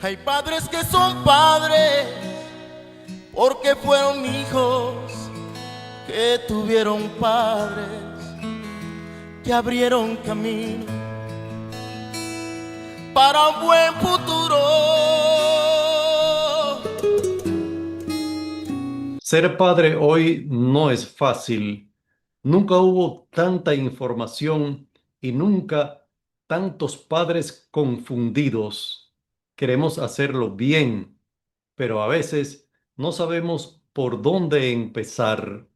Hay padres que son padres porque fueron hijos que tuvieron padres que abrieron camino para un buen futuro. Ser padre hoy no es fácil. Nunca hubo tanta información y nunca tantos padres confundidos. Queremos hacerlo bien, pero a veces no sabemos por dónde empezar.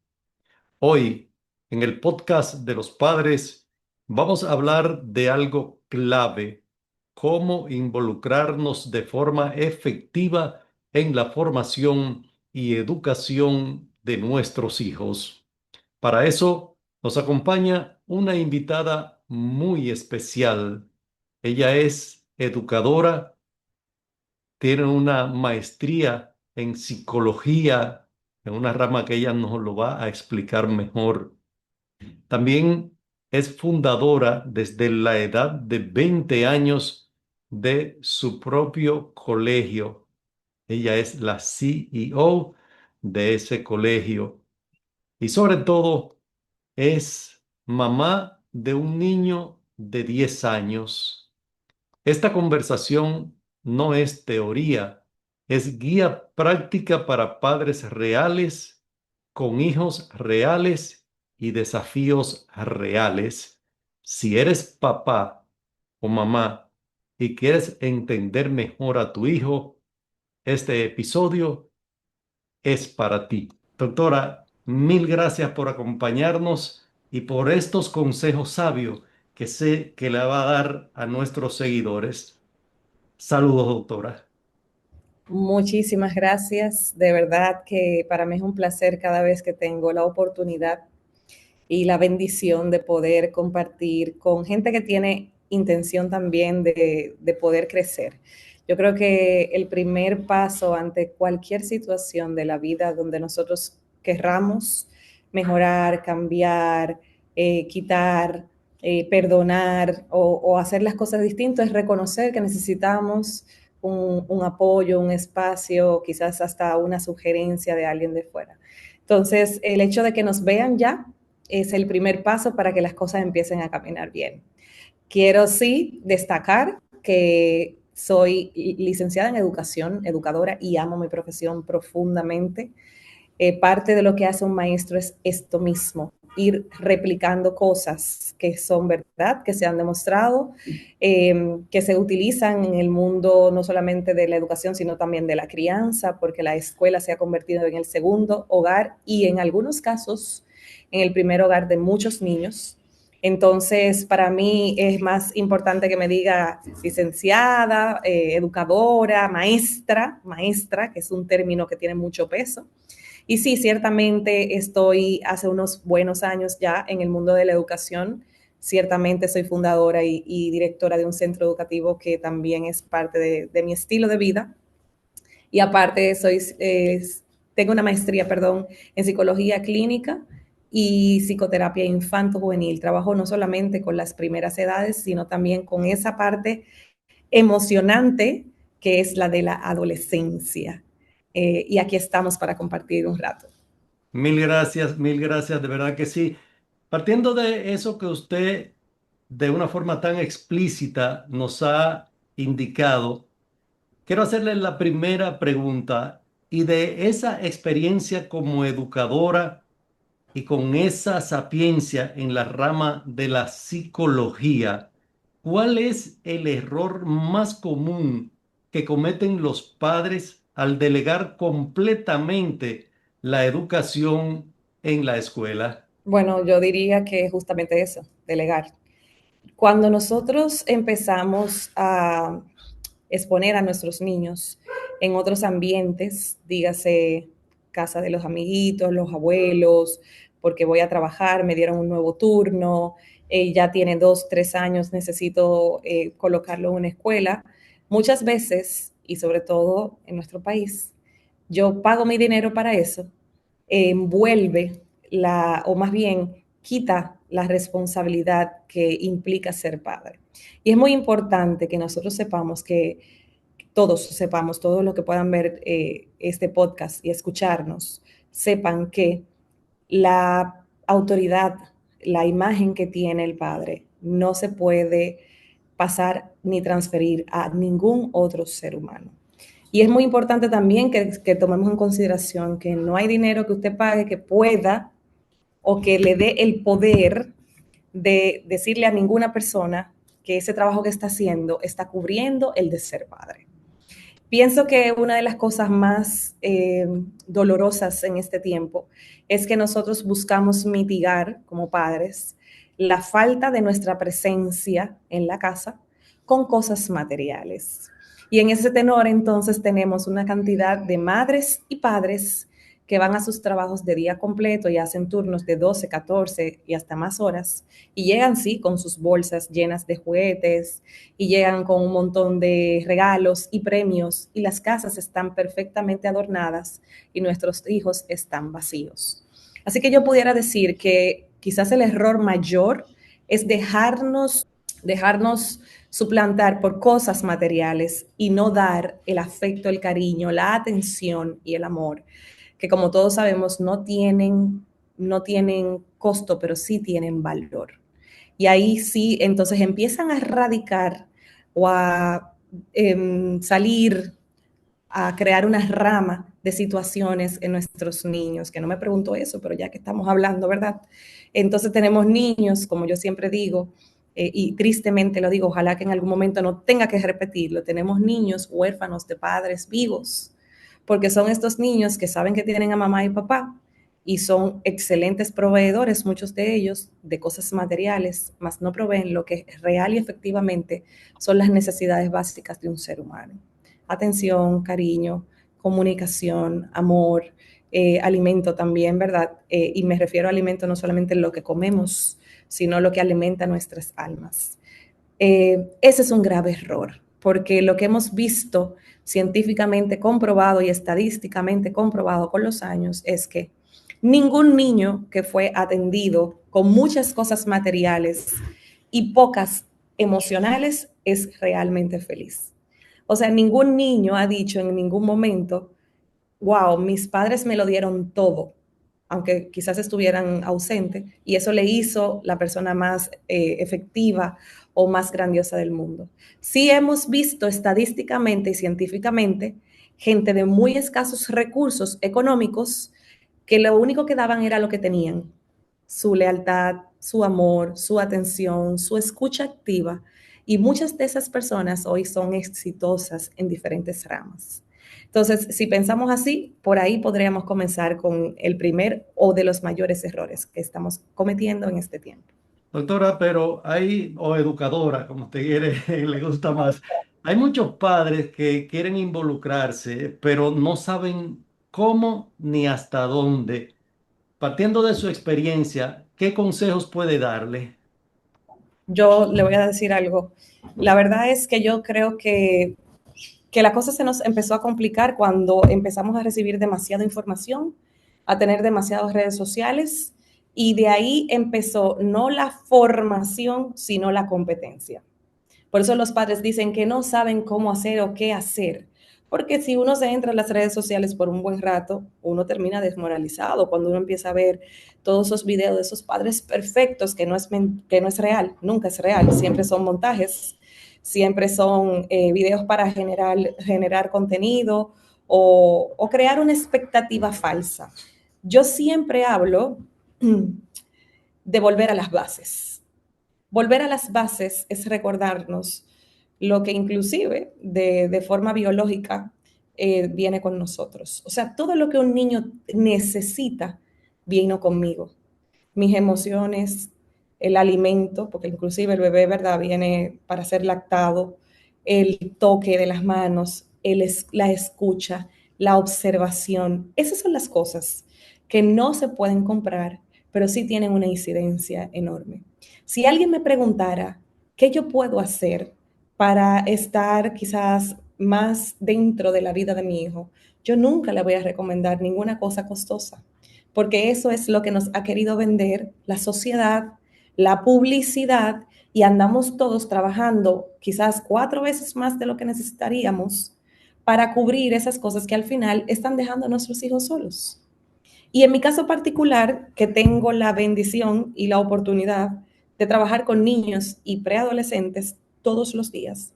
Hoy, en el podcast de los padres, vamos a hablar de algo clave: cómo involucrarnos de forma efectiva en la formación y educación de nuestros hijos. Para eso nos acompaña una invitada muy especial. Ella es educadora, tiene una maestría en psicología, en una rama que ella nos lo va a explicar mejor. También es fundadora desde la edad de 20 años de su propio colegio. Ella es la CEO de ese colegio y sobre todo es mamá de un niño de 10 años. Esta conversación no es teoría, es guía práctica para padres reales, con hijos reales y desafíos reales. Si eres papá o mamá y quieres entender mejor a tu hijo, este episodio es para ti. Doctora, mil gracias por acompañarnos y por estos consejos sabios que sé que le va a dar a nuestros seguidores. Saludos, doctora. Muchísimas gracias. De verdad que para mí es un placer cada vez que tengo la oportunidad y la bendición de poder compartir con gente que tiene intención también de poder crecer. Yo creo que el primer paso ante cualquier situación de la vida donde nosotros querramos mejorar, cambiar, quitar, perdonar o hacer las cosas distintas es reconocer que necesitamos un apoyo, un espacio, quizás hasta una sugerencia de alguien de fuera. Entonces, el hecho de que nos vean ya es el primer paso para que las cosas empiecen a caminar bien. Quiero sí destacar que soy licenciada en educación, educadora, y amo mi profesión profundamente. Parte de lo que hace un maestro es esto mismo, ir replicando cosas que son verdad, que se han demostrado, que se utilizan en el mundo no solamente de la educación, sino también de la crianza, porque la escuela se ha convertido en el segundo hogar y en algunos casos en el primer hogar de muchos niños. Entonces, para mí es más importante que me diga licenciada, educadora, maestra, que es un término que tiene mucho peso. Y sí, ciertamente estoy hace unos buenos años ya en el mundo de la educación. Ciertamente soy fundadora y directora de un centro educativo que también es parte de mi estilo de vida. Y aparte tengo una maestría, perdón, en psicología clínica y psicoterapia infanto-juvenil. Trabajo no solamente con las primeras edades, sino también con esa parte emocionante que es la de la adolescencia. Y aquí estamos para compartir un rato. Mil gracias, de verdad que sí. Partiendo de eso que usted de una forma tan explícita nos ha indicado, quiero hacerle la primera pregunta y de esa experiencia como educadora y con esa sapiencia en la rama de la psicología, ¿cuál es el error más común que cometen los padres al delegar completamente la educación en la escuela? Bueno, yo diría que justamente eso, delegar. Cuando nosotros empezamos a exponer a nuestros niños en otros ambientes, dígase casa de los amiguitos, los abuelos, porque voy a trabajar, me dieron un nuevo turno, ya tiene 2, 3 años, necesito colocarlo en una escuela. Muchas veces, y sobre todo en nuestro país, yo pago mi dinero para eso, envuelve o más bien quita la responsabilidad que implica ser padre. Y es muy importante que nosotros sepamos que todos sepamos, todos los que puedan ver este podcast y escucharnos, sepan que la autoridad, la imagen que tiene el Padre, no se puede pasar ni transferir a ningún otro ser humano. Y es muy importante también que tomemos en consideración que no hay dinero que usted pague que pueda o que le dé el poder de decirle a ninguna persona que ese trabajo que está haciendo está cubriendo el de ser padre. Pienso que una de las cosas más dolorosas en este tiempo es que nosotros buscamos mitigar como padres la falta de nuestra presencia en la casa con cosas materiales. Y en ese tenor entonces tenemos una cantidad de madres y padres que van a sus trabajos de día completo y hacen turnos de 12, 14 y hasta más horas y llegan sí con sus bolsas llenas de juguetes y llegan con un montón de regalos y premios y las casas están perfectamente adornadas y nuestros hijos están vacíos. Así que yo pudiera decir que quizás el error mayor es dejarnos suplantar por cosas materiales y no dar el afecto, el cariño, la atención y el amor que como todos sabemos no tienen costo, pero sí tienen valor. Y ahí sí, entonces empiezan a erradicar o a salir a crear una rama de situaciones en nuestros niños, que no me pregunto eso, pero ya que estamos hablando, ¿verdad? Entonces tenemos niños, como yo siempre digo, y tristemente lo digo, ojalá que en algún momento no tenga que repetirlo, tenemos niños huérfanos de padres vivos, porque son estos niños que saben que tienen a mamá y papá y son excelentes proveedores, muchos de ellos, de cosas materiales, mas no proveen lo que real y efectivamente son las necesidades básicas de un ser humano. Atención, cariño, comunicación, amor, alimento también, ¿verdad? Y me refiero a alimento no solamente lo que comemos, sino lo que alimenta nuestras almas. Ese es un grave error, porque lo que hemos visto científicamente comprobado y estadísticamente comprobado con los años es que ningún niño que fue atendido con muchas cosas materiales y pocas emocionales es realmente feliz. O sea, ningún niño ha dicho en ningún momento, wow, mis padres me lo dieron todo, aunque quizás estuvieran ausentes, y eso le hizo la persona más efectiva o más grandiosa del mundo. Sí hemos visto estadísticamente y científicamente gente de muy escasos recursos económicos que lo único que daban era lo que tenían, su lealtad, su amor, su atención, su escucha activa, y muchas de esas personas hoy son exitosas en diferentes ramas. Entonces, si pensamos así, por ahí podríamos comenzar con el primer o de los mayores errores que estamos cometiendo en este tiempo. Doctora, pero hay, o educadora, como usted quiere, le gusta más, hay muchos padres que quieren involucrarse, pero no saben cómo ni hasta dónde. Partiendo de su experiencia, ¿qué consejos puede darle? Yo le voy a decir algo. La verdad es que yo creo que la cosa se nos empezó a complicar cuando empezamos a recibir demasiada información, a tener demasiadas redes sociales, y de ahí empezó no la formación, sino la competencia. Por eso los padres dicen que no saben cómo hacer o qué hacer. Porque si uno se entra en las redes sociales por un buen rato, uno termina desmoralizado cuando uno empieza a ver todos esos videos de esos padres perfectos que no es real, nunca es real, siempre son montajes, siempre son videos para generar contenido o crear una expectativa falsa. Yo siempre hablo de volver a las bases. Volver a las bases es recordarnos lo que inclusive de forma biológica viene con nosotros. O sea, todo lo que un niño necesita vino conmigo. Mis emociones, el alimento, porque inclusive el bebé, ¿verdad?, viene para ser lactado, el toque de las manos, la escucha, la observación. Esas son las cosas que no se pueden comprar, pero sí tienen una incidencia enorme. Si alguien me preguntara qué yo puedo hacer para estar quizás más dentro de la vida de mi hijo, yo nunca le voy a recomendar ninguna cosa costosa, porque eso es lo que nos ha querido vender la sociedad, la publicidad, y andamos todos trabajando quizás 4 veces más de lo que necesitaríamos para cubrir esas cosas que al final están dejando a nuestros hijos solos. Y en mi caso particular, que tengo la bendición y la oportunidad de trabajar con niños y preadolescentes todos los días,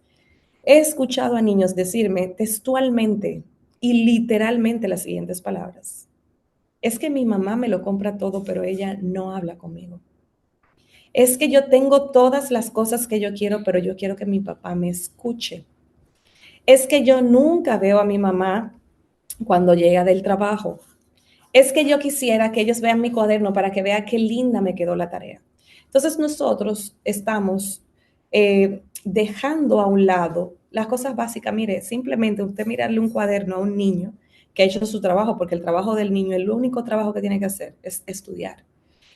he escuchado a niños decirme textualmente y literalmente las siguientes palabras. Es que mi mamá me lo compra todo, pero ella no habla conmigo. Es que yo tengo todas las cosas que yo quiero, pero yo quiero que mi papá me escuche. Es que yo nunca veo a mi mamá cuando llega del trabajo. Es que yo quisiera que ellos vean mi cuaderno para que vean qué linda me quedó la tarea. Entonces nosotros estamos dejando a un lado las cosas básicas. Mire, simplemente usted mirarle un cuaderno a un niño que ha hecho su trabajo, porque el trabajo del niño, el único trabajo que tiene que hacer es estudiar.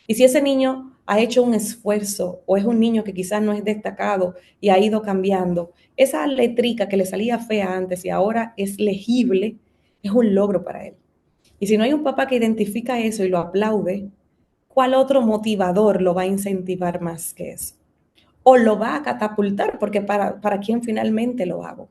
Y si ese niño ha hecho un esfuerzo o es un niño que quizás no es destacado y ha ido cambiando, esa letrica que le salía fea antes y ahora es legible, es un logro para él. Y si no hay un papá que identifica eso y lo aplaude, ¿cuál otro motivador lo va a incentivar más que eso? O lo va a catapultar, porque para quién finalmente lo hago.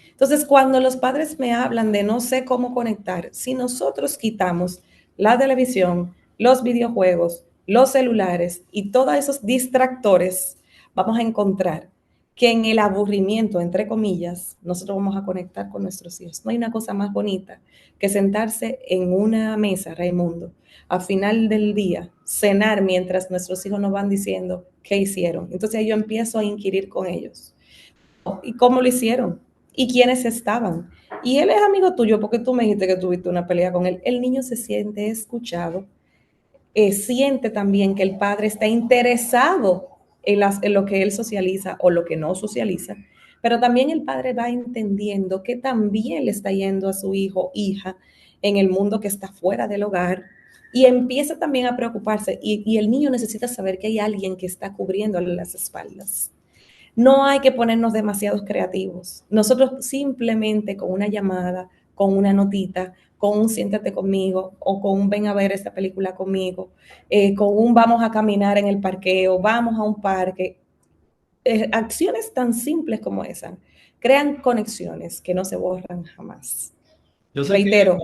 Entonces, cuando los padres me hablan de no sé cómo conectar, si nosotros quitamos la televisión, los videojuegos, los celulares y todos esos distractores, vamos a encontrar que en el aburrimiento, entre comillas, nosotros vamos a conectar con nuestros hijos. No hay una cosa más bonita que sentarse en una mesa, Raimundo, a final del día, cenar mientras nuestros hijos nos van diciendo qué hicieron. Entonces yo empiezo a inquirir con ellos. ¿Y cómo lo hicieron? ¿Y quiénes estaban? Y él es amigo tuyo porque tú me dijiste que tuviste una pelea con él. El niño se siente escuchado, siente también que el padre está interesado en lo que él socializa o lo que no socializa, pero también el padre va entendiendo que también le está yendo a su hijo, hija, en el mundo que está fuera del hogar y empieza también a preocuparse y el niño necesita saber que hay alguien que está cubriéndole las espaldas. No hay que ponernos demasiados creativos. Nosotros simplemente con una llamada, con una notita, con un siéntate conmigo o con un ven a ver esta película conmigo, con un vamos a caminar en el parqueo, vamos a un parque. Acciones tan simples como esa crean conexiones que no se borran jamás. Yo sé que Reitero,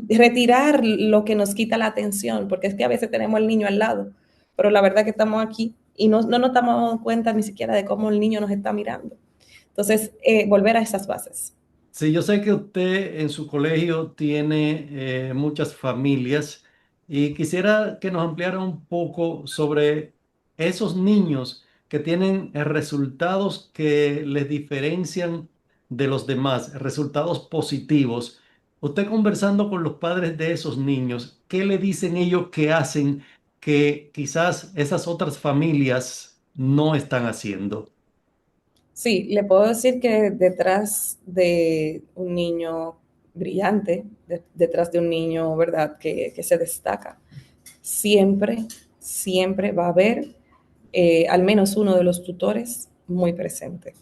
retirar lo que nos quita la atención, porque es que a veces tenemos al niño al lado, pero la verdad que estamos aquí y no nos estamos dando cuenta ni siquiera de cómo el niño nos está mirando. Entonces, volver a esas bases. Sí, yo sé que usted en su colegio tiene muchas familias y quisiera que nos ampliara un poco sobre esos niños que tienen resultados que les diferencian de los demás, resultados positivos. Usted conversando con los padres de esos niños, ¿qué le dicen ellos que hacen que quizás esas otras familias no están haciendo? Sí, le puedo decir que detrás de un niño brillante, detrás de un niño, ¿verdad?, que se destaca, siempre, siempre va a haber al menos uno de los tutores muy presente.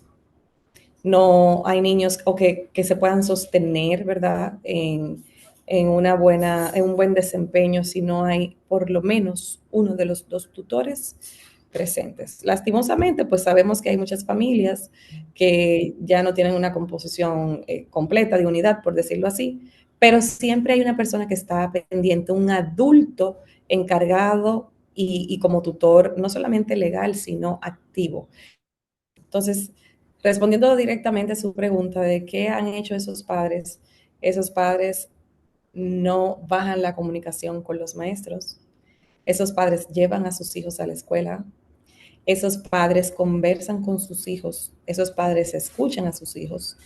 No hay niños o que se puedan sostener, ¿verdad?, en un buen desempeño si no hay por lo menos uno de los dos tutores presentes. Lastimosamente, pues sabemos que hay muchas familias que ya no tienen una composición completa de unidad, por decirlo así, pero siempre hay una persona que está pendiente, un adulto encargado y como tutor, no solamente legal, sino activo. Entonces, respondiendo directamente a su pregunta de qué han hecho esos padres no bajan la comunicación con los maestros, esos padres llevan a sus hijos a la escuela, esos padres conversan con sus hijos, esos padres escuchan a sus hijos,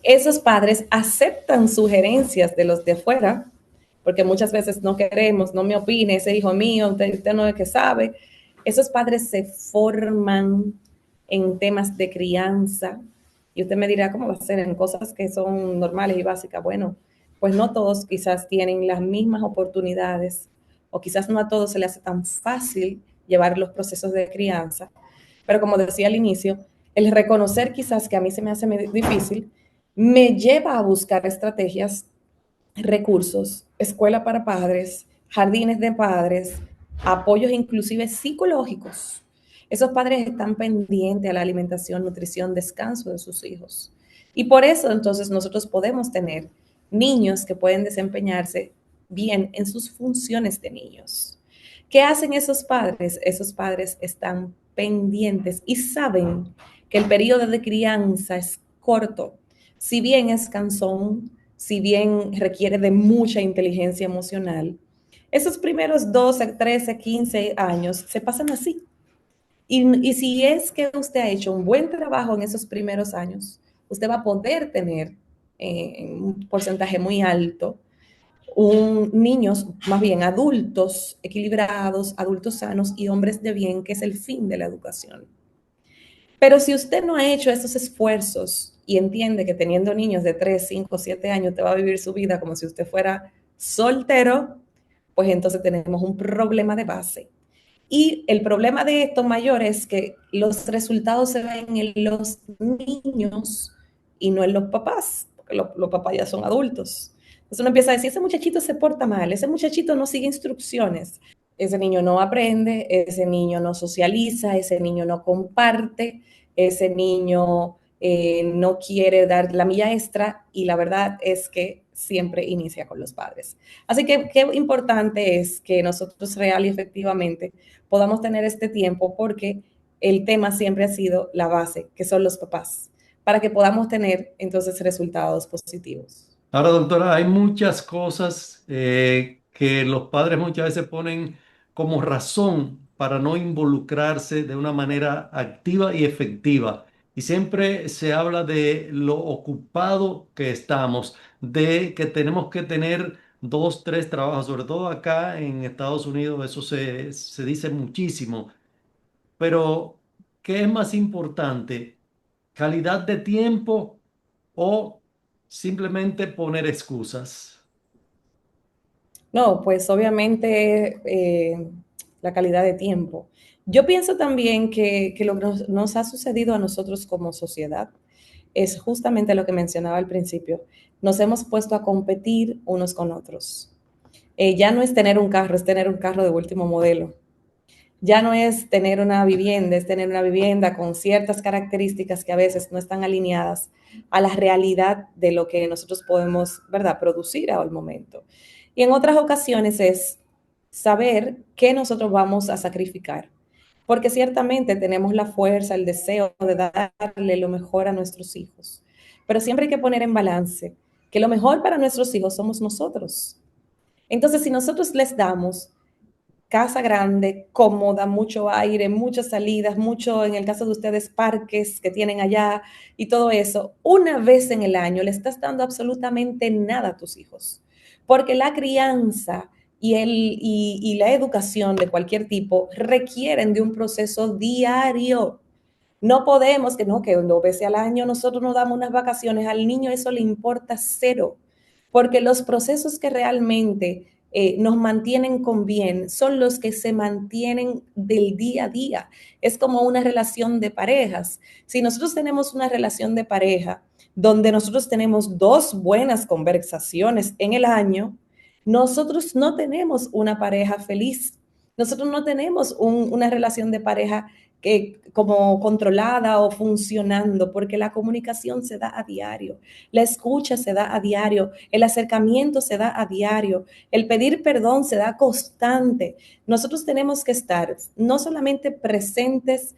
esos padres aceptan sugerencias de los de afuera, porque muchas veces no queremos, no me opine, ese hijo mío, usted no es que sabe. Esos padres se forman en temas de crianza y usted me dirá, ¿cómo va a ser en cosas que son normales y básicas? Bueno, pues no todos quizás tienen las mismas oportunidades o quizás no a todos se les hace tan fácil llevar los procesos de crianza, pero como decía al inicio, el reconocer quizás que a mí se me hace difícil, me lleva a buscar estrategias, recursos, escuela para padres, jardines de padres, apoyos inclusive psicológicos. Esos padres están pendientes a la alimentación, nutrición, descanso de sus hijos. Y por eso entonces nosotros podemos tener niños que pueden desempeñarse bien en sus funciones de niños. ¿Qué hacen esos padres? Esos padres están pendientes y saben que el periodo de crianza es corto. Si bien es cansón, si bien requiere de mucha inteligencia emocional, esos primeros 12, 13, 15 años se pasan así. Y si es que usted ha hecho un buen trabajo en esos primeros años, usted va a poder tener un porcentaje muy alto niños, más bien adultos equilibrados, adultos sanos y hombres de bien, que es el fin de la educación. Pero si usted no ha hecho esos esfuerzos y entiende que teniendo niños de 3, 5, 7 años te va a vivir su vida como si usted fuera soltero, pues entonces tenemos un problema de base. Y el problema de esto mayor es que los resultados se ven en los niños y no en los papás, porque los papás ya son adultos. Entonces uno empieza a decir, ese muchachito se porta mal, ese muchachito no sigue instrucciones, ese niño no aprende, ese niño no socializa, ese niño no comparte, ese niño no quiere dar la milla extra y la verdad es que siempre inicia con los padres. Así que qué importante es que nosotros real y efectivamente podamos tener este tiempo porque el tema siempre ha sido la base, que son los papás, para que podamos tener entonces resultados positivos. Ahora, doctora, hay muchas cosas que los padres muchas veces ponen como razón para no involucrarse de una manera activa y efectiva. Y siempre se habla de lo ocupado que estamos, de que tenemos que tener dos, tres trabajos, sobre todo acá en Estados Unidos, eso se dice muchísimo. Pero, ¿qué es más importante? ¿Calidad de tiempo o simplemente poner excusas? No, pues obviamente la calidad de tiempo. Yo pienso también que lo que nos ha sucedido a nosotros como sociedad es justamente lo que mencionaba al principio. Nos hemos puesto a competir unos con otros. Ya no es tener un carro, es tener un carro de último modelo. Ya no es tener una vivienda, es tener una vivienda con ciertas características que a veces no están alineadas a la realidad de lo que nosotros podemos, ¿verdad?, producir al momento. Y en otras ocasiones es saber qué nosotros vamos a sacrificar, porque ciertamente tenemos la fuerza, el deseo de darle lo mejor a nuestros hijos, pero siempre hay que poner en balance que lo mejor para nuestros hijos somos nosotros. Entonces, si nosotros les damos casa grande, cómoda, mucho aire, muchas salidas, mucho, en el caso de ustedes, parques que tienen allá y todo eso, una vez en el año le estás dando absolutamente nada a tus hijos. Porque la crianza y la educación de cualquier tipo requieren de un proceso diario. No podemos, que no, que 2 veces al año nosotros nos damos unas vacaciones, al niño eso le importa cero, porque los procesos que realmente nos mantienen con bien son los que se mantienen del día a día. Es como una relación de parejas. Si nosotros tenemos una relación de pareja donde nosotros tenemos 2 buenas conversaciones en el año, nosotros no tenemos una pareja feliz. Nosotros no tenemos una relación de pareja que, como controlada o funcionando, porque la comunicación se da a diario, la escucha se da a diario, el acercamiento se da a diario, el pedir perdón se da constante. Nosotros tenemos que estar no solamente presentes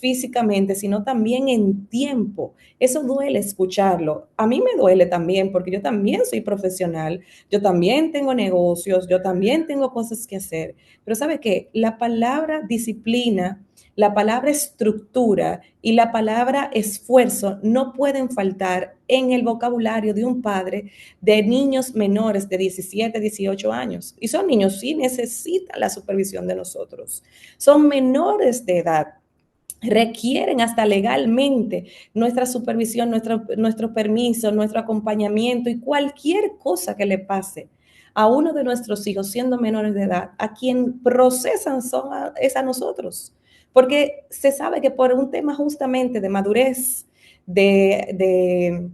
físicamente, sino también en tiempo. Eso duele escucharlo. A mí me duele también porque yo también soy profesional, yo también tengo negocios, yo también tengo cosas que hacer. Pero ¿sabe qué? La palabra disciplina, la palabra estructura y la palabra esfuerzo no pueden faltar en el vocabulario de un padre de niños menores de 17, 18 años. Y son niños, sí necesitan la supervisión de nosotros. Son menores de edad, requieren hasta legalmente nuestra supervisión, nuestro permiso, nuestro acompañamiento y cualquier cosa que le pase a uno de nuestros hijos siendo menores de edad, a quien procesan es a nosotros. Porque se sabe que por un tema justamente de madurez, de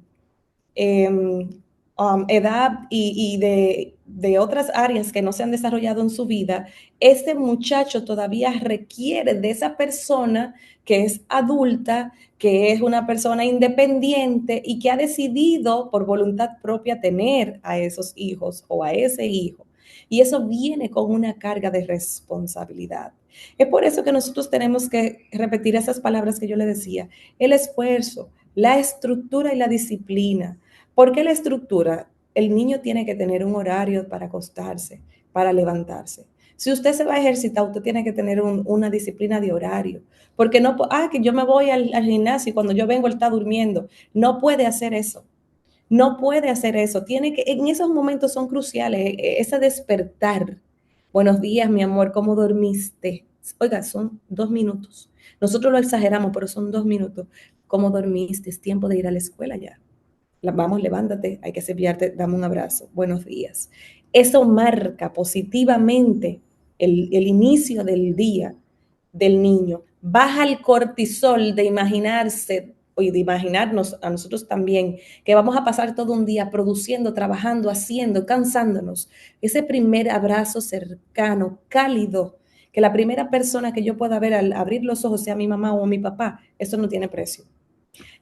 edad y de otras áreas que no se han desarrollado en su vida, este muchacho todavía requiere de esa persona que es adulta, que es una persona independiente y que ha decidido por voluntad propia tener a esos hijos o a ese hijo. Y eso viene con una carga de responsabilidad. Es por eso que nosotros tenemos que repetir esas palabras que yo le decía, el esfuerzo, la estructura y la disciplina. ¿Por qué la estructura? El niño tiene que tener un horario para acostarse, para levantarse. Si usted se va a ejercitar, usted tiene que tener una disciplina de horario. Porque no, que yo me voy al gimnasio y cuando yo vengo él está durmiendo. No puede hacer eso. No puede hacer eso. Tiene que, en esos momentos son cruciales, ese despertar. Buenos días, mi amor, ¿cómo dormiste? Oiga, son 2 minutos. Nosotros lo exageramos, pero son 2 minutos. ¿Cómo dormiste? Es tiempo de ir a la escuela ya. Vamos, levántate, hay que cepillarte, dame un abrazo, buenos días. Eso marca positivamente el inicio del día del niño. Baja el cortisol de imaginarse y de imaginarnos a nosotros también que vamos a pasar todo un día produciendo, trabajando, haciendo, cansándonos. Ese primer abrazo cercano, cálido, que la primera persona que yo pueda ver al abrir los ojos sea mi mamá o mi papá, eso no tiene precio.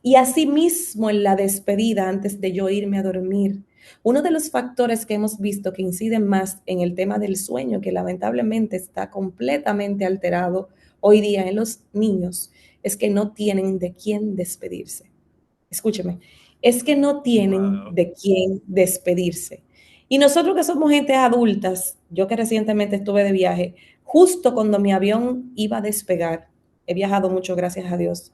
Y asimismo en la despedida, antes de yo irme a dormir, uno de los factores que hemos visto que inciden más en el tema del sueño, que lamentablemente está completamente alterado hoy día en los niños, es que no tienen de quién despedirse. Escúcheme, es que no tienen de quién despedirse. Y nosotros que somos gente adultas, yo que recientemente estuve de viaje, justo cuando mi avión iba a despegar, he viajado mucho, gracias a Dios,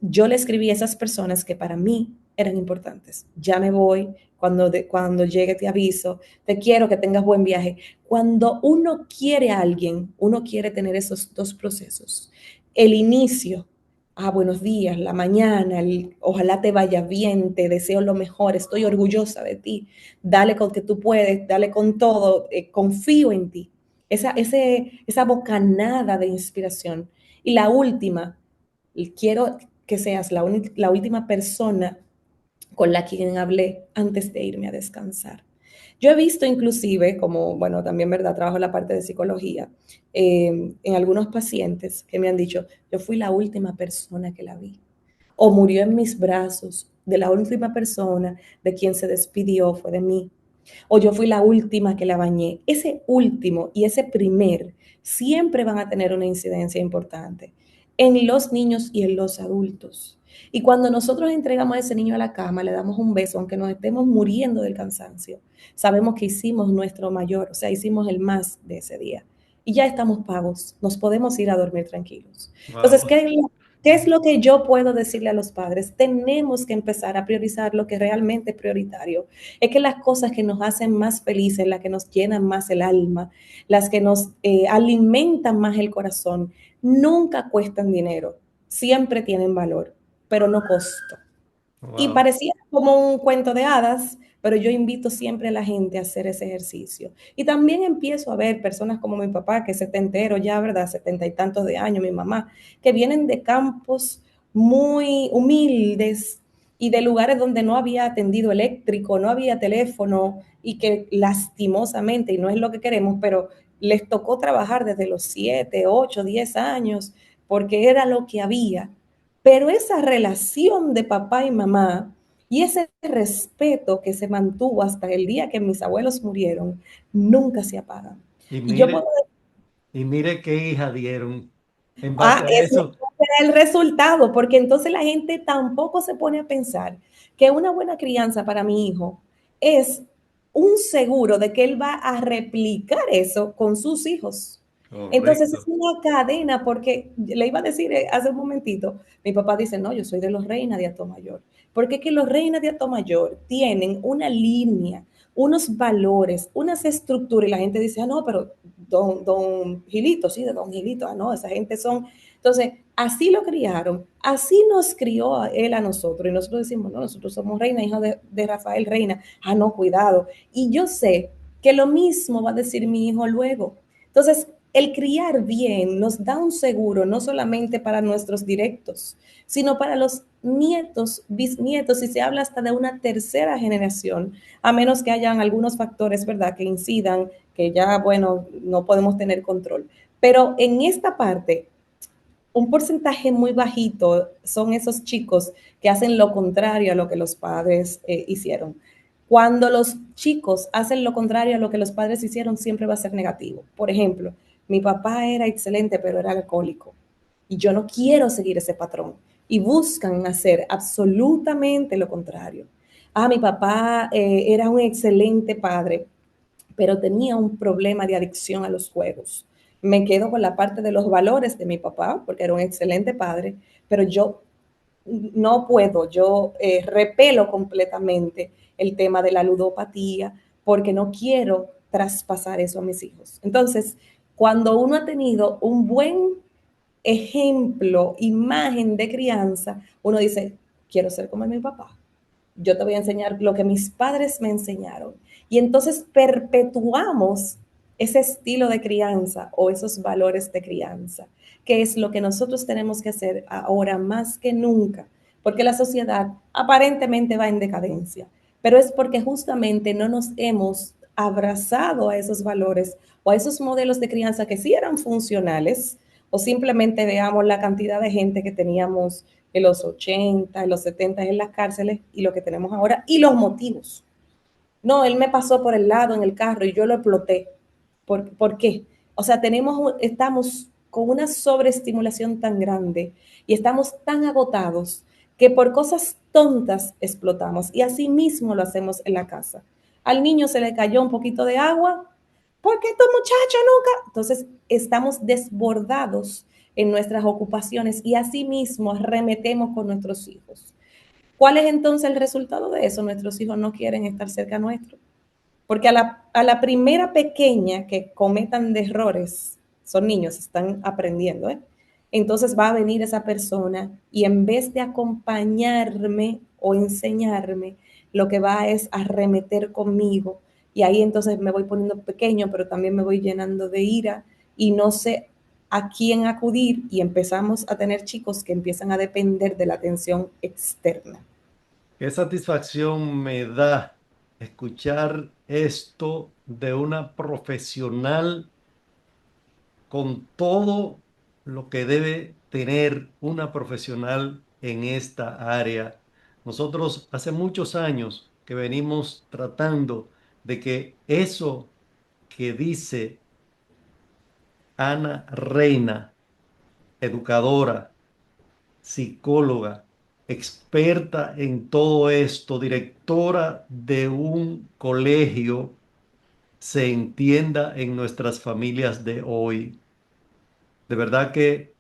yo le escribí a esas personas que para mí eran importantes. Ya me voy, cuando llegue te aviso, te quiero que tengas buen viaje. Cuando uno quiere a alguien, uno quiere tener esos dos procesos. El inicio, buenos días, la mañana, ojalá te vaya bien, te deseo lo mejor, estoy orgullosa de ti, dale con que tú puedes, dale con todo, confío en ti. Esa bocanada de inspiración. Y la última, quiero que seas la última persona con la quien hablé antes de irme a descansar. Yo he visto inclusive, como, bueno, también, ¿verdad? Trabajo en la parte de psicología, en algunos pacientes que me han dicho, yo fui la última persona que la vi. O murió en mis brazos, de la última persona de quien se despidió fue de mí. O yo fui la última que la bañé. Ese último y ese primer siempre van a tener una incidencia importante en los niños y en los adultos. Y cuando nosotros entregamos a ese niño a la cama, le damos un beso, aunque nos estemos muriendo del cansancio, sabemos que hicimos nuestro mayor, o sea, hicimos el más de ese día. Y ya estamos pagos, nos podemos ir a dormir tranquilos. Entonces, Wow. ¿qué es lo que yo puedo decirle a los padres? Tenemos que empezar a priorizar lo que realmente es prioritario. Es que las cosas que nos hacen más felices, las que nos llenan más el alma, las que nos alimentan más el corazón, nunca cuestan dinero, siempre tienen valor, pero no costo. Y Wow. parecía como un cuento de hadas, pero yo invito siempre a la gente a hacer ese ejercicio. Y también empiezo a ver personas como mi papá, que es setentero ya, ¿verdad? 70 y tantos de años, mi mamá, que vienen de campos muy humildes y de lugares donde no había tendido eléctrico, no había teléfono y que lastimosamente, y no es lo que queremos, pero les tocó trabajar desde los 7, 8, 10 años porque era lo que había, pero esa relación de papá y mamá y ese respeto que se mantuvo hasta el día que mis abuelos murieron, nunca se apaga. Y Y yo puedo mire, y mire qué hija dieron. En base a ese eso, es el resultado, porque entonces la gente tampoco se pone a pensar que una buena crianza para mi hijo es un seguro de que él va a replicar eso con sus hijos. Entonces es correcto. una cadena, porque le iba a decir hace un momentito, mi papá dice, no, yo soy de los Reina de Atomayor, porque es que los Reina de Atomayor tienen una línea, unos valores, unas estructuras, y la gente dice, no, pero don Gilito, sí, de don Gilito, no, esa gente son. Entonces, así lo criaron, así nos crió a él a nosotros, y nosotros decimos, no, nosotros somos Reina, hijo de Rafael Reina, no, cuidado. Y yo sé que lo mismo va a decir mi hijo luego. Entonces, el criar bien nos da un seguro no solamente para nuestros directos, sino para los nietos, bisnietos, y se habla hasta de una tercera generación, a menos que hayan algunos factores, ¿verdad?, que incidan, que ya, bueno, no podemos tener control. Pero en esta parte, un porcentaje muy bajito son esos chicos que hacen lo contrario a lo que los padres hicieron. Cuando los chicos hacen lo contrario a lo que los padres hicieron, siempre va a ser negativo. Por ejemplo, mi papá era excelente, pero era alcohólico. Y yo no quiero seguir ese patrón. Y buscan hacer absolutamente lo contrario. Ah, mi papá era un excelente padre, pero tenía un problema de adicción a los juegos. Me quedo con la parte de los valores de mi papá, porque era un excelente padre, pero yo no puedo, yo repelo completamente el tema de la ludopatía, porque no quiero traspasar eso a mis hijos. Entonces, cuando uno ha tenido un buen ejemplo, imagen de crianza, uno dice, quiero ser como mi papá. Yo te voy a enseñar lo que mis padres me enseñaron. Y entonces perpetuamos ese estilo de crianza o esos valores de crianza, que es lo que nosotros tenemos que hacer ahora más que nunca, porque la sociedad aparentemente va en decadencia, pero es porque justamente no nos hemos abrazado a esos valores o a esos modelos de crianza que sí eran funcionales, o simplemente veamos la cantidad de gente que teníamos en los 80, en los 70 en las cárceles y lo que tenemos ahora y los motivos. No, él me pasó por el lado en el carro y yo lo exploté. ¿Por qué? O sea, estamos con una sobreestimulación tan grande y estamos tan agotados que por cosas tontas explotamos y así mismo lo hacemos en la casa. Al niño se le cayó un poquito de agua, ¿por qué tu muchacho nunca? Entonces estamos desbordados en nuestras ocupaciones y así mismo arremetemos con nuestros hijos. ¿Cuál es entonces el resultado de eso? Nuestros hijos no quieren estar cerca nuestro. Porque a la primera pequeña que cometan de errores, son niños, están aprendiendo, ¿eh? Entonces va a venir esa persona y en vez de acompañarme o enseñarme, lo que va es a arremeter conmigo. Y ahí entonces me voy poniendo pequeño, pero también me voy llenando de ira y no sé a quién acudir y empezamos a tener chicos que empiezan a depender de la atención externa. Qué satisfacción me da escuchar esto de una profesional con todo lo que debe tener una profesional en esta área. Nosotros hace muchos años que venimos tratando de que eso que dice Ana Reina, educadora, psicóloga, experta en todo esto, directora de un colegio, se entienda en nuestras familias de hoy. De verdad que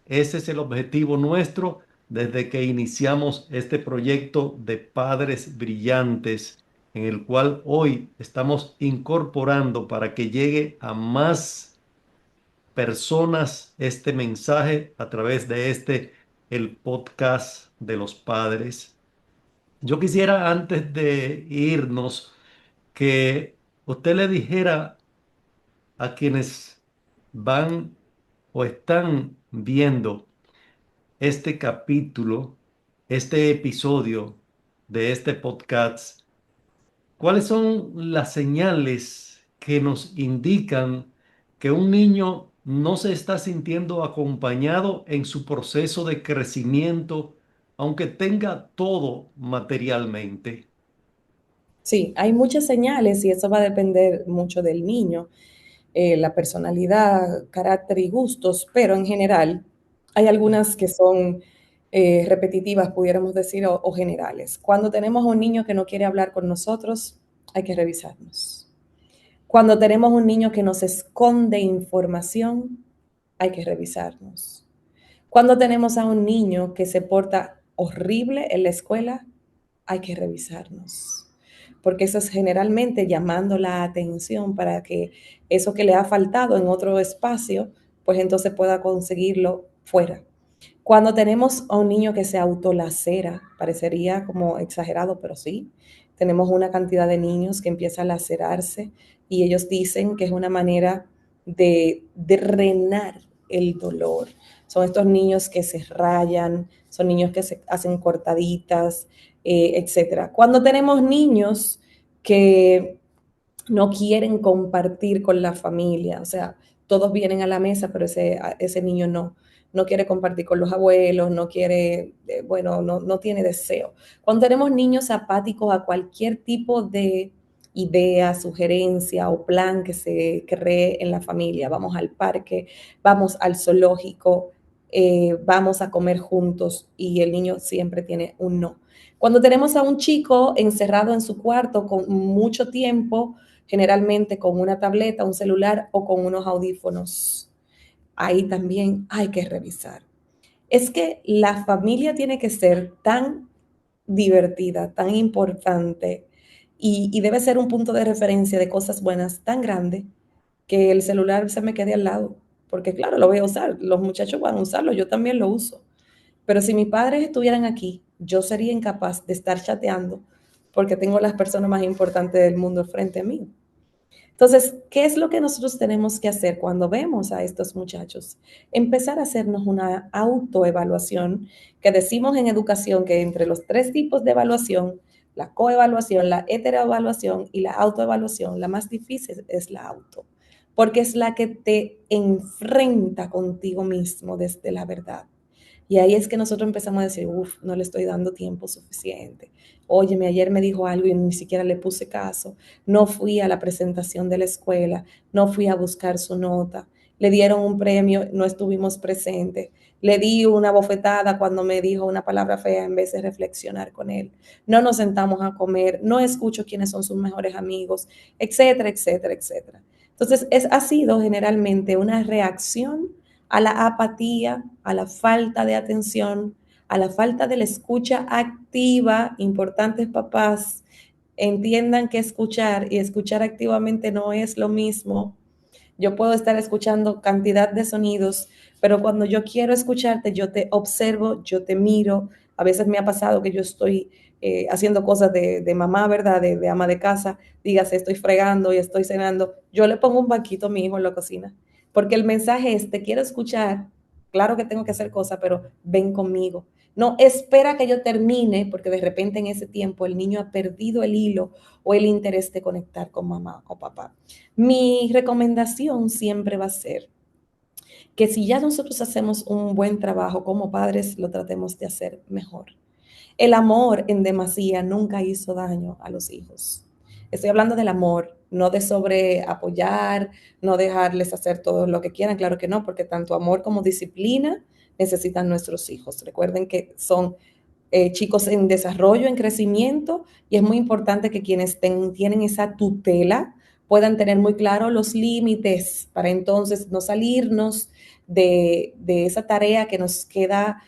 ese es el objetivo nuestro desde que iniciamos este proyecto de Padres Brillantes, en el cual hoy estamos incorporando para que llegue a más personas este mensaje a través de el podcast de los padres. Yo quisiera, antes de irnos, que usted le dijera a quienes van o están viendo este capítulo, este episodio de este podcast, ¿cuáles son las señales que nos indican que un niño no se está sintiendo acompañado en su proceso de crecimiento, aunque tenga todo materialmente? Sí, hay muchas señales y eso va a depender mucho del niño, la personalidad, carácter y gustos, pero en general hay algunas que son repetitivas, pudiéramos decir, o generales. Cuando tenemos un niño que no quiere hablar con nosotros, hay que revisarnos. Cuando tenemos un niño que nos esconde información, hay que revisarnos. Cuando tenemos a un niño que se porta horrible en la escuela, hay que revisarnos, porque eso es generalmente llamando la atención para que eso que le ha faltado en otro espacio, pues entonces pueda conseguirlo fuera. Cuando tenemos a un niño que se autolacera, parecería como exagerado, pero sí, tenemos una cantidad de niños que empiezan a lacerarse y ellos dicen que es una manera de drenar el dolor. Son estos niños que se rayan, son niños que se hacen cortaditas, etcétera. Cuando tenemos niños que no quieren compartir con la familia, o sea, todos vienen a la mesa, pero ese niño no quiere compartir con los abuelos, no quiere, bueno, no tiene deseo. Cuando tenemos niños apáticos a cualquier tipo de idea, sugerencia o plan que se cree en la familia, vamos al parque, vamos al zoológico, vamos a comer juntos y el niño siempre tiene un no. Cuando tenemos a un chico encerrado en su cuarto con mucho tiempo, generalmente con una tableta, un celular o con unos audífonos, ahí también hay que revisar. Es que la familia tiene que ser tan divertida, tan importante y debe ser un punto de referencia de cosas buenas tan grande que el celular se me quede al lado. Porque claro, lo voy a usar, los muchachos van a usarlo, yo también lo uso. Pero si mis padres estuvieran aquí, yo sería incapaz de estar chateando porque tengo las personas más importantes del mundo frente a mí. Entonces, ¿qué es lo que nosotros tenemos que hacer cuando vemos a estos muchachos? Empezar a hacernos una autoevaluación, que decimos en educación que entre los 3 tipos de evaluación, la coevaluación, la heteroevaluación y la autoevaluación, la más difícil es la auto, porque es la que te enfrenta contigo mismo desde la verdad. Y ahí es que nosotros empezamos a decir, uff, no le estoy dando tiempo suficiente. Óyeme, ayer me dijo algo y ni siquiera le puse caso. No fui a la presentación de la escuela, no fui a buscar su nota. Le dieron un premio, no estuvimos presentes. Le di una bofetada cuando me dijo una palabra fea en vez de reflexionar con él. No nos sentamos a comer, no escucho quiénes son sus mejores amigos, etcétera, etcétera, etcétera. Entonces, ha sido generalmente una reacción a la apatía, a la falta de atención, a la falta de la escucha activa. Importantes papás, entiendan que escuchar y escuchar activamente no es lo mismo. Yo puedo estar escuchando cantidad de sonidos, pero cuando yo quiero escucharte, yo te observo, yo te miro. A veces me ha pasado que yo estoy haciendo cosas de mamá, ¿verdad? De ama de casa, dígase, estoy fregando y estoy cenando. Yo le pongo un banquito a mi hijo en la cocina, porque el mensaje es, te quiero escuchar, claro que tengo que hacer cosas, pero ven conmigo. No espera que yo termine, porque de repente en ese tiempo el niño ha perdido el hilo o el interés de conectar con mamá o papá. Mi recomendación siempre va a ser que si ya nosotros hacemos un buen trabajo como padres, lo tratemos de hacer mejor. El amor en demasía nunca hizo daño a los hijos. Estoy hablando del amor, no de sobre apoyar, no dejarles hacer todo lo que quieran, claro que no, porque tanto amor como disciplina necesitan nuestros hijos. Recuerden que son chicos en desarrollo, en crecimiento, y es muy importante que quienes tienen esa tutela puedan tener muy claro los límites para entonces no salirnos de esa tarea que nos queda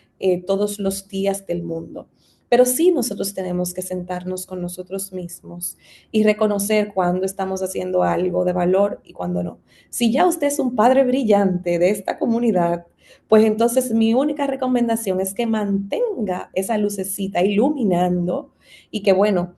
todos los días del mundo. Pero sí nosotros tenemos que sentarnos con nosotros mismos y reconocer cuando estamos haciendo algo de valor y cuando no. Si ya usted es un padre brillante de esta comunidad, pues entonces mi única recomendación es que mantenga esa lucecita iluminando y que bueno,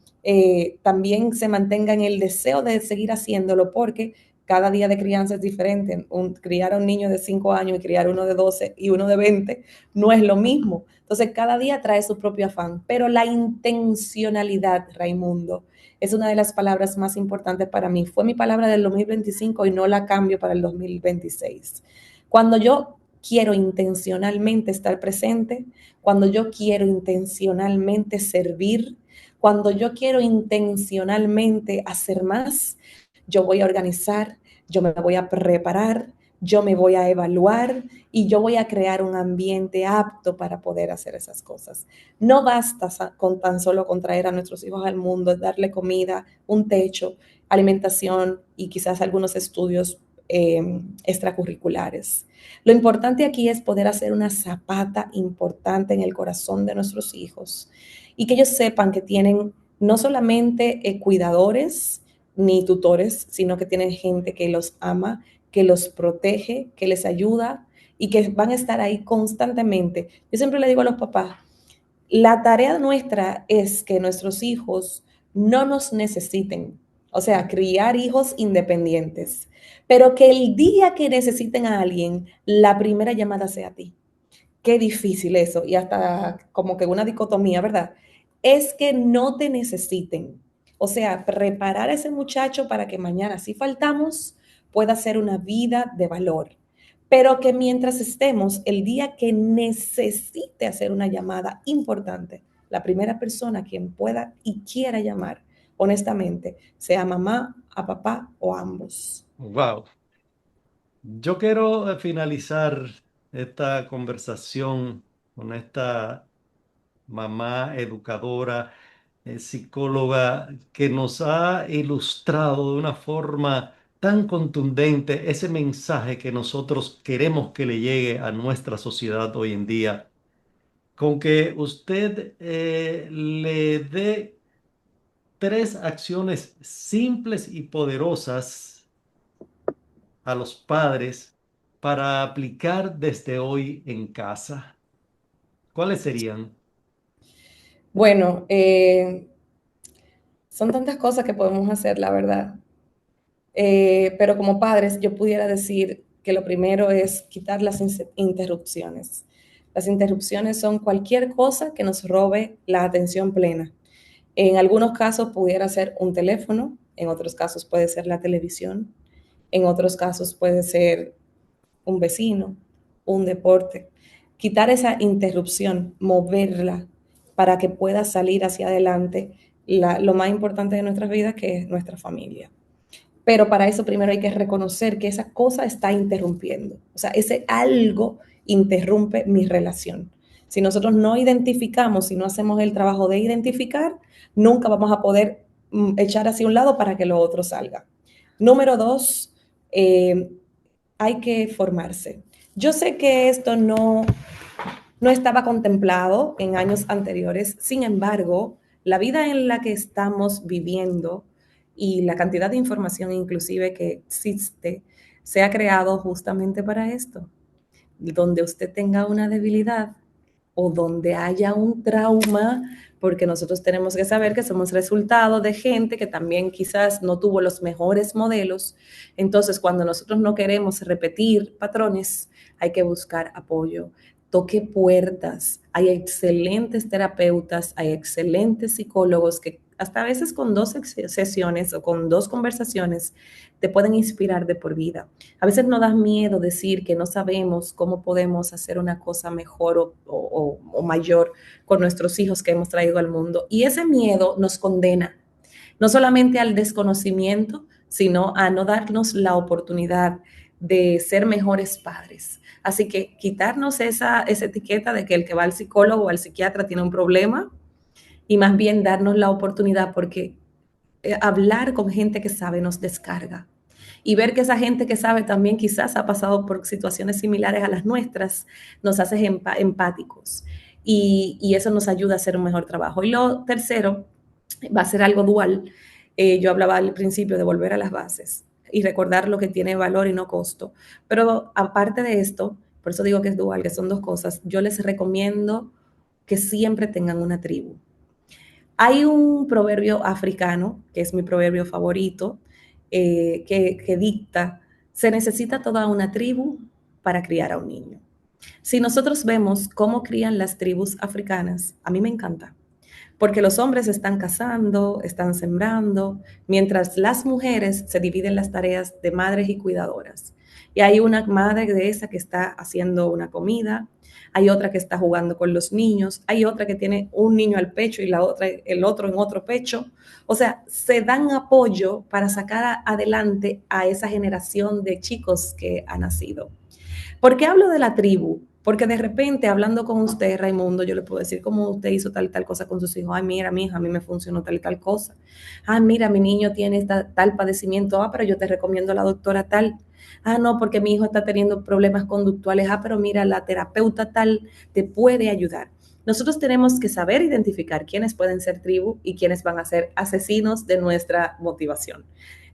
también se mantenga en el deseo de seguir haciéndolo porque cada día de crianza es diferente. Criar a un niño de 5 años y criar uno de 12 y uno de 20 no es lo mismo. Entonces cada día trae su propio afán, pero la intencionalidad, Raimundo, es una de las palabras más importantes para mí. Fue mi palabra del 2025 y no la cambio para el 2026. Cuando yo quiero intencionalmente estar presente, cuando yo quiero intencionalmente servir, cuando yo quiero intencionalmente hacer más, yo voy a organizar, yo me voy a preparar, yo me voy a evaluar y yo voy a crear un ambiente apto para poder hacer esas cosas. No basta con tan solo con traer a nuestros hijos al mundo, darle comida, un techo, alimentación y quizás algunos estudios extracurriculares. Lo importante aquí es poder hacer una zapata importante en el corazón de nuestros hijos y que ellos sepan que tienen no solamente cuidadores ni tutores, sino que tienen gente que los ama, que los protege, que les ayuda y que van a estar ahí constantemente. Yo siempre le digo a los papás, la tarea nuestra es que nuestros hijos no nos necesiten, O sea, criar hijos independientes. Pero que el día que necesiten a alguien, la primera llamada sea a ti. Qué difícil eso. Y hasta como que una dicotomía, ¿verdad? Es que no te necesiten. O sea, preparar a ese muchacho para que mañana, si faltamos, pueda ser una vida de valor. Pero que mientras estemos, el día que necesite hacer una llamada importante, la primera persona a quien pueda y quiera llamar, honestamente, sea mamá, a papá o ambos. Wow. Yo quiero finalizar esta conversación con esta mamá educadora, psicóloga, que nos ha ilustrado de una forma tan contundente ese mensaje que nosotros queremos que le llegue a nuestra sociedad hoy en día, con que usted le dé tres acciones simples y poderosas a los padres para aplicar desde hoy en casa. ¿Cuáles serían? Bueno, son tantas cosas que podemos hacer, la verdad. Pero como padres, yo pudiera decir que lo primero es quitar las interrupciones. Las interrupciones son cualquier cosa que nos robe la atención plena. En algunos casos pudiera ser un teléfono, en otros casos puede ser la televisión, en otros casos puede ser un vecino, un deporte. Quitar esa interrupción, moverla para que pueda salir hacia adelante lo más importante de nuestras vidas, que es nuestra familia. Pero para eso primero hay que reconocer que esa cosa está interrumpiendo. O sea, ese algo interrumpe mi relación. Si nosotros no identificamos, si no hacemos el trabajo de identificar, nunca vamos a poder echar hacia un lado para que lo otro salga. Número dos, eh, hay que formarse. Yo sé que esto no estaba contemplado en años anteriores, sin embargo, la vida en la que estamos viviendo y la cantidad de información inclusive que existe se ha creado justamente para esto. Donde usted tenga una debilidad o donde haya un trauma, porque nosotros tenemos que saber que somos resultado de gente que también quizás no tuvo los mejores modelos. Entonces, cuando nosotros no queremos repetir patrones, hay que buscar apoyo. Toque puertas. Hay excelentes terapeutas, hay excelentes psicólogos que hasta a veces con dos sesiones o con dos conversaciones te pueden inspirar de por vida. A veces nos da miedo decir que no sabemos cómo podemos hacer una cosa mejor o mayor con nuestros hijos que hemos traído al mundo. Y ese miedo nos condena, no solamente al desconocimiento, sino a no darnos la oportunidad de ser mejores padres. Así que quitarnos esa etiqueta de que el que va al psicólogo o al psiquiatra tiene un problema y más bien darnos la oportunidad porque hablar con gente que sabe nos descarga. Y ver que esa gente que sabe también quizás ha pasado por situaciones similares a las nuestras, nos hace empáticos. Y eso nos ayuda a hacer un mejor trabajo. Y lo tercero va a ser algo dual. Yo hablaba al principio de volver a las bases y recordar lo que tiene valor y no costo. Pero aparte de esto, por eso digo que es dual, que son dos cosas, yo les recomiendo que siempre tengan una tribu. Hay un proverbio africano, que es mi proverbio favorito, que dicta, se necesita toda una tribu para criar a un niño. Si nosotros vemos cómo crían las tribus africanas, a mí me encanta, porque los hombres están cazando, están sembrando, mientras las mujeres se dividen las tareas de madres y cuidadoras. Y hay una madre de esa que está haciendo una comida, hay otra que está jugando con los niños, hay otra que tiene un niño al pecho y la otra, el otro en otro pecho. O sea, se dan apoyo para sacar adelante a esa generación de chicos que ha nacido. ¿Por qué hablo de la tribu? Porque de repente, hablando con usted, Raimundo, yo le puedo decir cómo usted hizo tal y tal cosa con sus hijos. Ay, mira, mi hija, a mí me funcionó tal y tal cosa. Ay, mira, mi niño tiene tal padecimiento. Ah, pero yo te recomiendo a la doctora tal. Ah, no, porque mi hijo está teniendo problemas conductuales. Ah, pero mira, la terapeuta tal te puede ayudar. Nosotros tenemos que saber identificar quiénes pueden ser tribu y quiénes van a ser asesinos de nuestra motivación.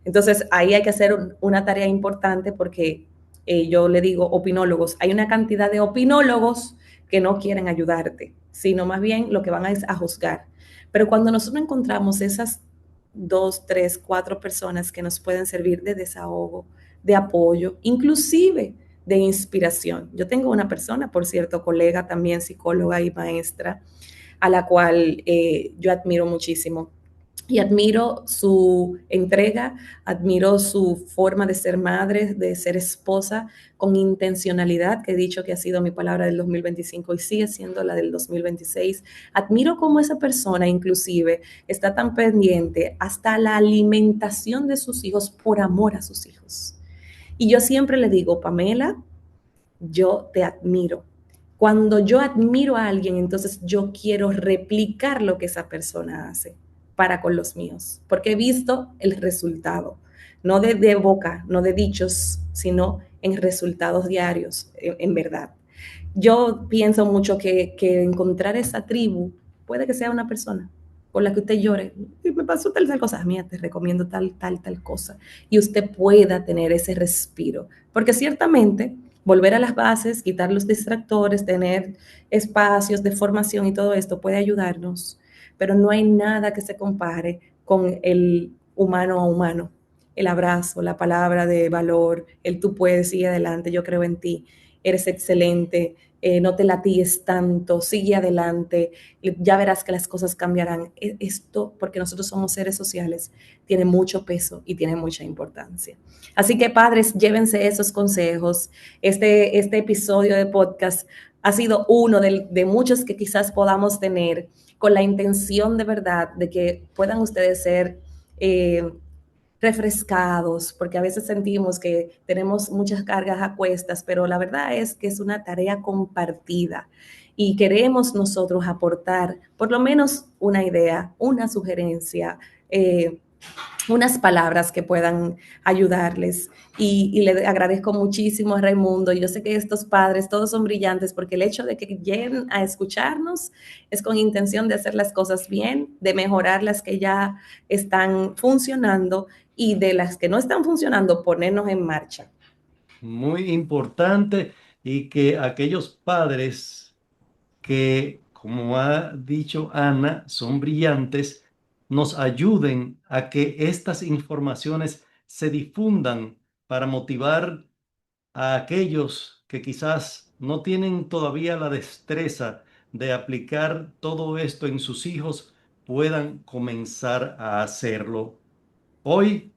Entonces, ahí hay que hacer una tarea importante porque yo le digo opinólogos, hay una cantidad de opinólogos que no quieren ayudarte, sino más bien lo que van es a juzgar. Pero cuando nosotros encontramos esas 2, 3, 4 personas que nos pueden servir de desahogo, de apoyo, inclusive de inspiración. Yo tengo una persona, por cierto, colega también, psicóloga y maestra, a la cual yo admiro muchísimo. Y admiro su entrega, admiro su forma de ser madre, de ser esposa, con intencionalidad, que he dicho que ha sido mi palabra del 2025 y sigue siendo la del 2026. Admiro cómo esa persona inclusive está tan pendiente hasta la alimentación de sus hijos por amor a sus hijos. Y yo siempre le digo, Pamela, yo te admiro. Cuando yo admiro a alguien, entonces yo quiero replicar lo que esa persona hace para con los míos, porque he visto el resultado, no de boca, no de dichos, sino en resultados diarios, en verdad. Yo pienso mucho que encontrar esa tribu puede que sea una persona con la que usted llore, y me pasó tal cosa, mira, te recomiendo tal cosa, y usted pueda tener ese respiro, porque ciertamente volver a las bases, quitar los distractores, tener espacios de formación y todo esto puede ayudarnos, pero no hay nada que se compare con el humano a humano, el abrazo, la palabra de valor, el tú puedes, sigue adelante, yo creo en ti, eres excelente, no te latigues tanto, sigue adelante, ya verás que las cosas cambiarán. Esto, porque nosotros somos seres sociales, tiene mucho peso y tiene mucha importancia. Así que padres, llévense esos consejos. Este episodio de podcast ha sido uno de muchos que quizás podamos tener con la intención de verdad de que puedan ustedes ser refrescados, porque a veces sentimos que tenemos muchas cargas a cuestas, pero la verdad es que es una tarea compartida y queremos nosotros aportar por lo menos una idea, una sugerencia, unas palabras que puedan ayudarles. Y le agradezco muchísimo a Raimundo. Yo sé que estos padres todos son brillantes porque el hecho de que lleguen a escucharnos es con intención de hacer las cosas bien, de mejorar las que ya están funcionando y de las que no están funcionando, ponernos en marcha. Muy importante y que aquellos padres que, como ha dicho Ana, son brillantes, nos ayuden a que estas informaciones se difundan para motivar a aquellos que quizás no tienen todavía la destreza de aplicar todo esto en sus hijos, puedan comenzar a hacerlo. Hoy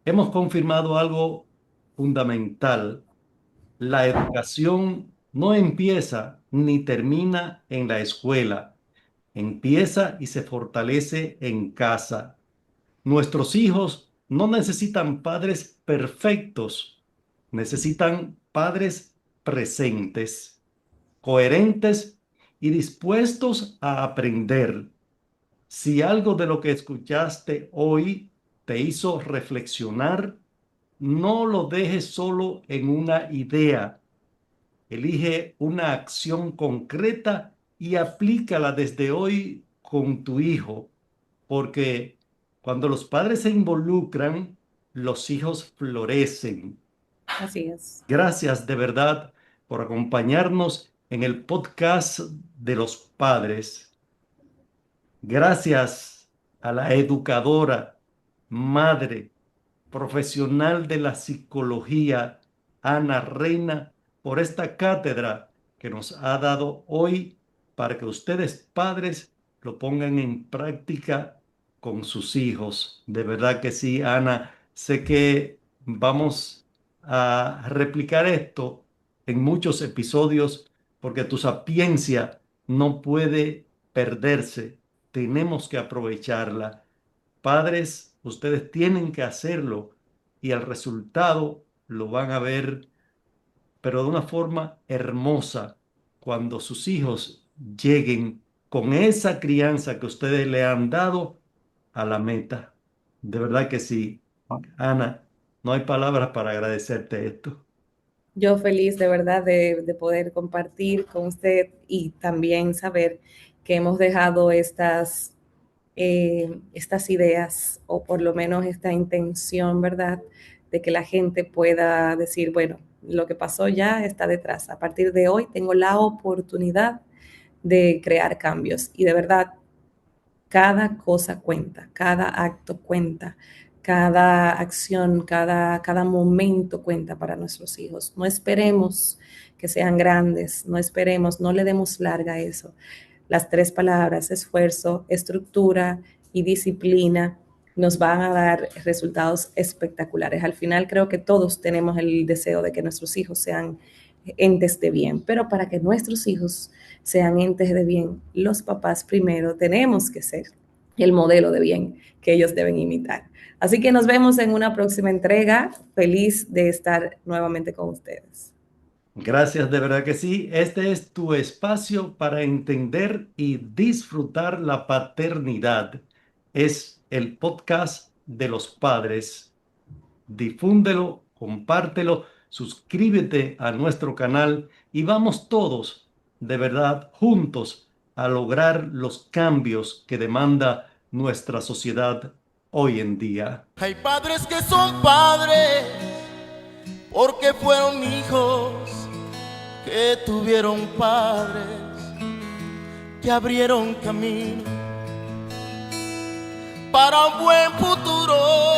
hemos confirmado algo fundamental. La educación no empieza ni termina en la escuela, empieza y se fortalece en casa. Nuestros hijos no necesitan padres perfectos, necesitan padres presentes, coherentes y dispuestos a aprender. Si algo de lo que escuchaste hoy te hizo reflexionar, no lo dejes solo en una idea. Elige una acción concreta y aplícala desde hoy con tu hijo, porque cuando los padres se involucran, los hijos florecen. Así es. Gracias de verdad por acompañarnos en el podcast de los padres. Gracias a la educadora, madre, profesional de la psicología, Ana Reina, por esta cátedra que nos ha dado hoy para que ustedes, padres, lo pongan en práctica con sus hijos. De verdad que sí, Ana. Sé que vamos a replicar esto en muchos episodios porque tu sapiencia no puede perderse. Tenemos que aprovecharla. Padres, ustedes tienen que hacerlo y el resultado lo van a ver, pero de una forma hermosa, cuando sus hijos lleguen con esa crianza que ustedes le han dado a la meta. De verdad que sí. Ana, no hay palabras para agradecerte esto. Yo feliz de verdad de poder compartir con usted y también saber que hemos dejado estas ideas o por lo menos esta intención, ¿verdad? De que la gente pueda decir, bueno, lo que pasó ya está detrás. A partir de hoy tengo la oportunidad de crear cambios y de verdad Cada cosa cuenta, cada acto cuenta, cada acción, cada momento cuenta para nuestros hijos. No esperemos que sean grandes, no esperemos, no le demos larga a eso. Las 3 palabras, esfuerzo, estructura y disciplina, nos van a dar resultados espectaculares. Al final creo que todos tenemos el deseo de que nuestros hijos sean entes de bien, pero para que nuestros hijos sean entes de bien, los papás primero tenemos que ser el modelo de bien que ellos deben imitar. Así que nos vemos en una próxima entrega. Feliz de estar nuevamente con ustedes. Gracias, de verdad que sí. Este es tu espacio para entender y disfrutar la paternidad. Es el podcast de los padres. Difúndelo, compártelo, suscríbete a nuestro canal y vamos todos, de verdad, juntos a lograr los cambios que demanda nuestra sociedad hoy en día. Hay padres que son padres porque fueron hijos que tuvieron padres que abrieron camino para un buen futuro.